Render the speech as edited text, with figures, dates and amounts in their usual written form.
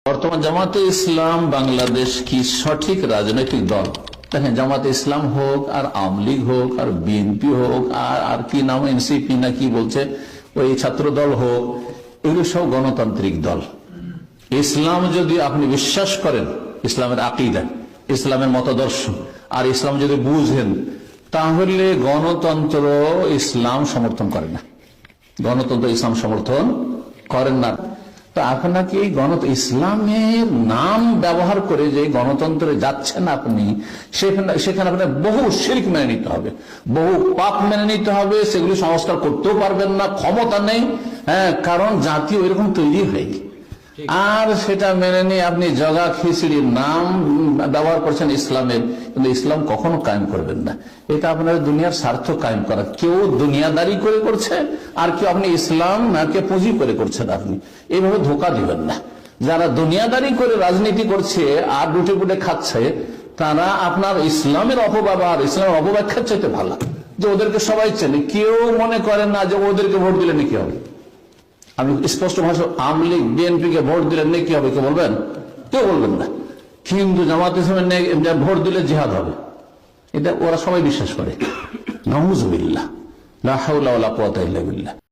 বর্তমান জামাতে ইসলাম বাংলাদেশ কি সঠিক রাজনৈতিক দল? দেখেন, জামাতে ইসলাম হোক আর আওয়ামী লীগ হোক আর বিএনপি হোক আর কি নাম এনসিপি না কি বলছে ওই ছাত্র দল হোক, এগুলো সব গণতান্ত্রিক দল। ইসলাম যদি আপনি বিশ্বাস করেন, ইসলামের আকীদা, ইসলামের মতাদর্শ আর ইসলাম যদি বুঝেন, তাহলে গণতন্ত্র ইসলাম সমর্থন করে না, গণতন্ত্র ইসলাম সমর্থন করেন না। তো আপনাকে এই ইসলামের নাম ব্যবহার করে যে গণতন্ত্রে যাচ্ছেন আপনি, সেখানে আপনার বহু শিরক মেনে নিতে হবে, বহু পাপ মেনে নিতে হবে, সেগুলি সংস্কার করতেও পারবেন না, ক্ষমতা নেই। হ্যাঁ, কারণ জাতি ওইরকম তৈরি হয়নি। আর সেটা মেনে নিয়ে আপনি জগা খিচড়ির নাম ব্যবহার করছেন ইসলামের, কিন্তু ইসলাম কখনো কায়েম করবেন না। এটা আপনার দুনিয়ার স্বার্থ কায়েম করা, কেউ দুনিয়াদারি করে করছে আর কেউ আপনি ইসলাম কে পুঁজি করে করছেন। আপনি এইভাবে ধোকা দিবেন না। যারা দুনিয়াদারি করে রাজনীতি করছে আর লুটে পুটে খাচ্ছে, তারা আপনার ইসলামের অপব্যবহার, ইসলামের অপব্যাখ্যার চাইতে ভালো। যে ওদেরকে সবাই চেনে, কেউ মনে করেন না যে ওদেরকে ভোট দিলে নাকি হবে। আমি স্পষ্ট ভাষা, আওয়ামী লীগ বিএনপি কে ভোট দিলে নেকি হবে কেউ বলবেন? কেউ বলবেন না। কিন্তু জামাত ইসলামের ভোট দিলে জিহাদ হবে, এটা ওরা সবাই বিশ্বাস করে। নাউযুবিল্লাহ, লা হাওলা ওয়ালা কুওয়াতা ইল্লা বিল্লাহ।